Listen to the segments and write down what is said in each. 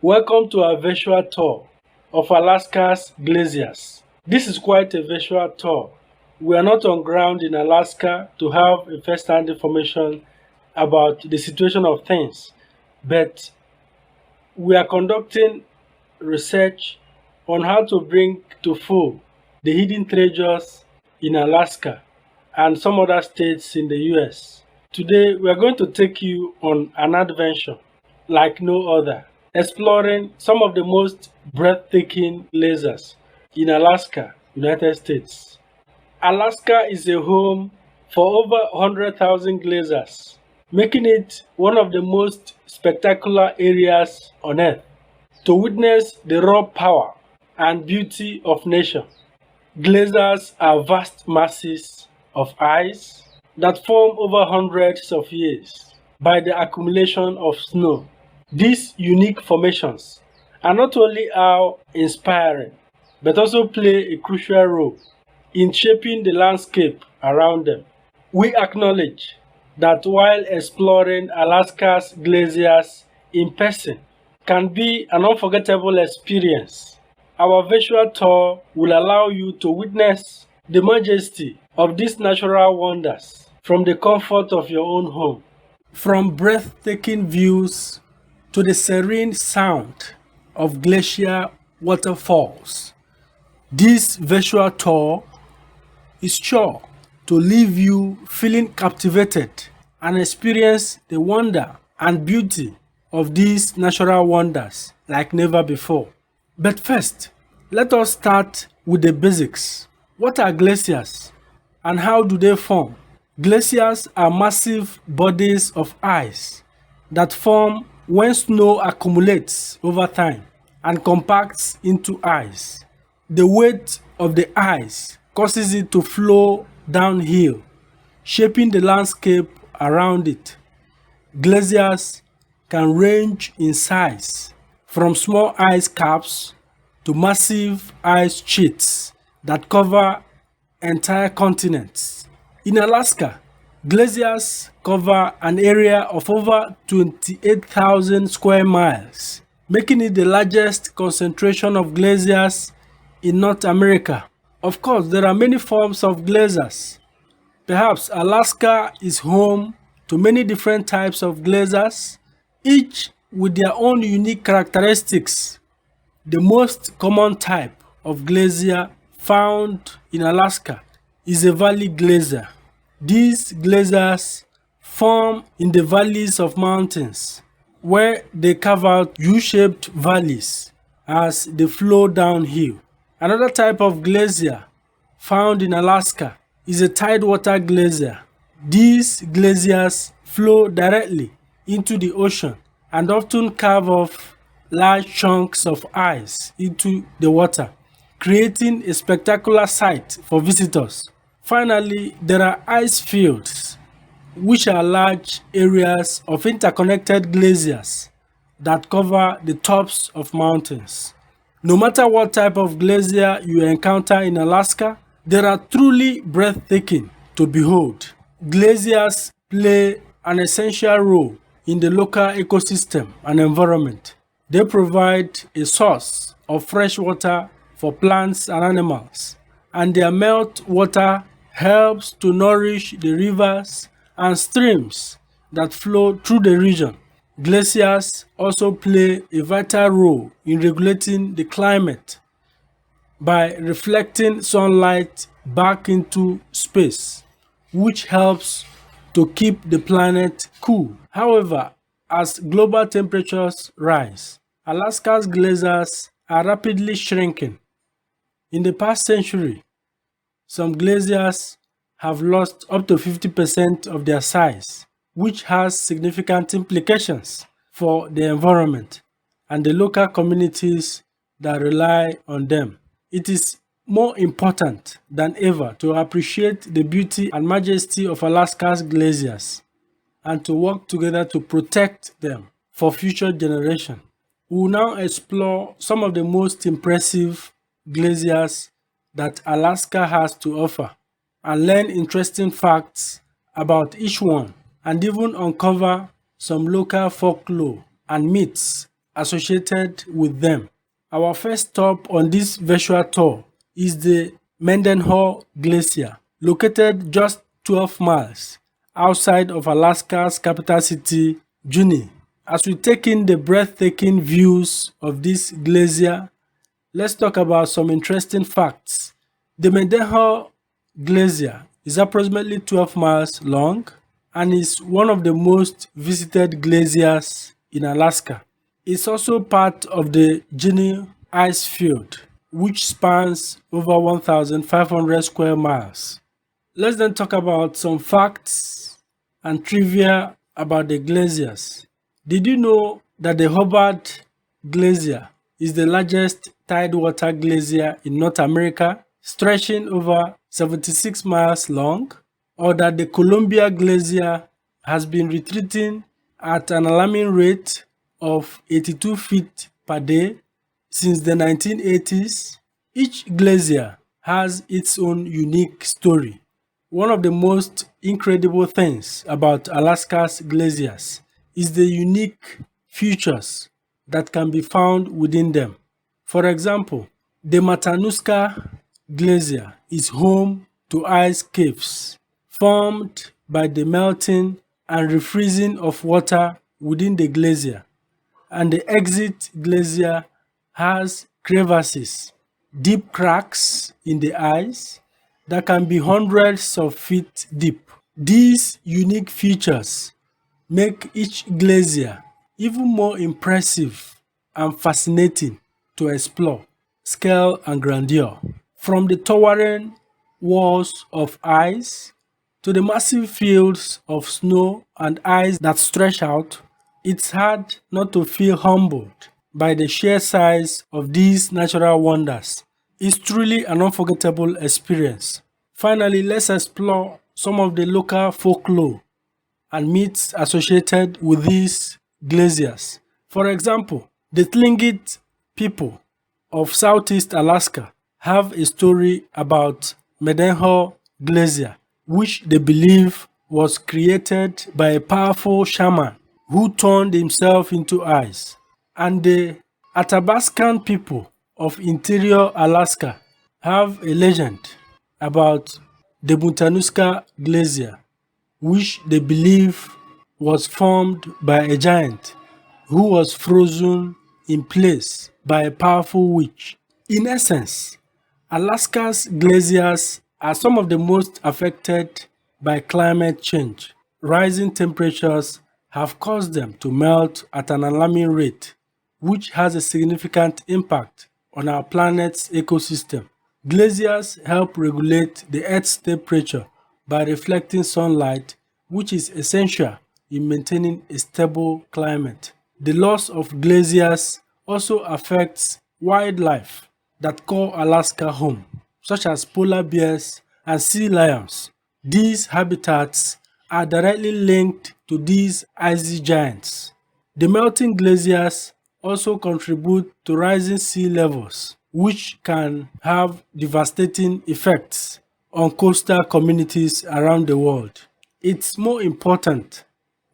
Welcome to our virtual tour of Alaska's glaciers. This is quite a virtual tour. We are not on ground in Alaska to have a first-hand information about the situation of things, but we are conducting research on how to bring to full the hidden treasures in Alaska and some other states in the US. Today, we are going to take you on an adventure like no other, exploring some of the most breathtaking lasers in Alaska, United States. Alaska is a home for over 100,000 glaciers, making it one of the most spectacular areas on Earth to witness the raw power and beauty of nature. Glaciers are vast masses of ice that form over hundreds of years by the accumulation of snow. These unique formations are not only awe-inspiring but also play a crucial role in shaping the landscape around them. We acknowledge that while exploring Alaska's glaciers in person can be an unforgettable experience, our virtual tour will allow you to witness the majesty of these natural wonders from the comfort of your own home. From breathtaking views to the serene sound of glacier waterfalls, this virtual tour is sure to leave you feeling captivated and experience the wonder and beauty of these natural wonders like never before. But first, let us start with the basics. What are glaciers and how do they form? Glaciers are massive bodies of ice that form when snow accumulates over time and compacts into ice. The weight of the ice causes it to flow downhill, shaping the landscape around it. Glaciers can range in size from small ice caps to massive ice sheets that cover entire continents. In Alaska, glaciers cover an area of over 28,000 square miles, making it the largest concentration of glaciers in North America. Of course, there are many forms of glaciers. Perhaps Alaska is home to many different types of glaciers, each with their own unique characteristics. The most common type of glacier found in Alaska is a valley glacier. These glaciers form in the valleys of mountains, where they carve out U-shaped valleys as they flow downhill. Another type of glacier found in Alaska is a tidewater glacier. These glaciers flow directly into the ocean and often carve off large chunks of ice into the water, creating a spectacular sight for visitors. Finally, there are ice fields, which are large areas of interconnected glaciers that cover the tops of mountains. No matter what type of glacier you encounter in Alaska, they are truly breathtaking to behold. Glaciers play an essential role in the local ecosystem and environment. They provide a source of fresh water for plants and animals, and their meltwater helps to nourish the rivers and streams that flow through the region. Glaciers also play a vital role in regulating the climate by reflecting sunlight back into space, which helps to keep the planet cool. However, as global temperatures rise, Alaska's glaciers are rapidly shrinking. In the past century, some glaciers have lost up to 50% of their size, which has significant implications for the environment and the local communities that rely on them. It is more important than ever to appreciate the beauty and majesty of Alaska's glaciers and to work together to protect them for future generations. We will now explore some of the most impressive glaciers that Alaska has to offer and learn interesting facts about each one and even uncover some local folklore and myths associated with them. Our first stop on this virtual tour is the Mendenhall Glacier, located just 12 miles outside of Alaska's capital city, Juneau. As we take in the breathtaking views of this glacier, let's talk about some interesting facts. The Mendenhall Glacier is approximately 12 miles long and is one of the most visited glaciers in Alaska. It's also part of the Juneau Ice Field, which spans over 1,500 square miles. Let's then talk about some facts and trivia about the glaciers. Did you know that the Hubbard Glacier is the largest tidewater glacier in North America, stretching over 76 miles long? Or that the Columbia Glacier has been retreating at an alarming rate of 82 feet per day since the 1980s? Each glacier has its own unique story. One of the most incredible things about Alaska's glaciers is the unique features that can be found within them. For example, the Matanuska Glacier is home to ice caves formed by the melting and refreezing of water within the glacier, and the Exit Glacier has crevasses, deep cracks in the ice that can be hundreds of feet deep. These unique features make each glacier even more impressive and fascinating to explore. Scale and grandeur. From the towering walls of ice to the massive fields of snow and ice that stretch out, it's hard not to feel humbled by the sheer size of these natural wonders. It's truly an unforgettable experience. Finally, let's explore some of the local folklore and myths associated with these glaciers. For example, the Tlingit people of Southeast Alaska have a story about Mendenhall Glacier, which they believe was created by a powerful shaman who turned himself into ice. And the Athabaskan people of interior Alaska have a legend about the Matanuska Glacier, which they believe was formed by a giant who was frozen in place by a powerful witch. In essence, Alaska's glaciers are some of the most affected by climate change. Rising temperatures have caused them to melt at an alarming rate, which has a significant impact on our planet's ecosystem. Glaciers help regulate the Earth's temperature by reflecting sunlight, which is essential in maintaining a stable climate. The loss of glaciers also affects wildlife that call Alaska home, such as polar bears and sea lions. These habitats are directly linked to these icy giants. The melting glaciers also contribute to rising sea levels, which can have devastating effects on coastal communities around the world. It's more important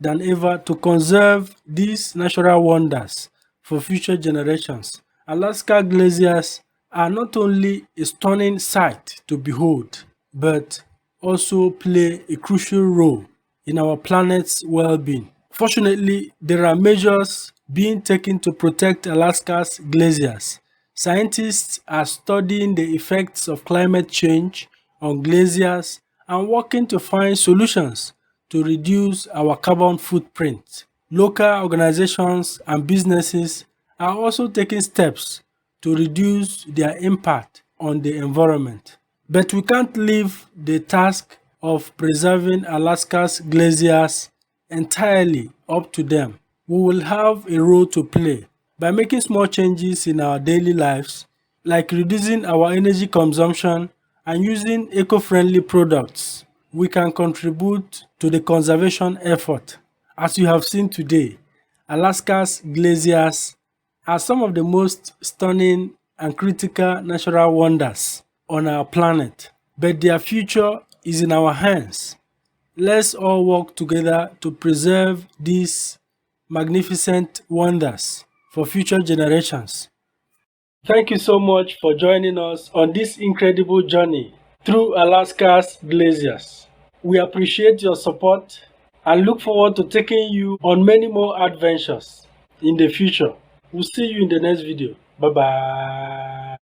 than ever to conserve these natural wonders for future generations. Alaska glaciers are not only a stunning sight to behold, but also play a crucial role in our planet's well-being. Fortunately, there are measures being taken to protect Alaska's glaciers. Scientists are studying the effects of climate change on glaciers and working to find solutions to reduce our carbon footprint. Local organizations and businesses are also taking steps to reduce their impact on the environment. But we can't leave the task of preserving Alaska's glaciers entirely up to them. We will have a role to play by making small changes in our daily lives, like reducing our energy consumption and using eco-friendly products. We can contribute to the conservation effort. As you have seen today, Alaska's glaciers are some of the most stunning and critical natural wonders on our planet, but their future is in our hands. Let's all work together to preserve these magnificent wonders for future generations. Thank you so much for joining us on this incredible journey through Alaska's glaciers. We appreciate your support and look forward to taking you on many more adventures in the future. We'll see you in the next video. Bye bye.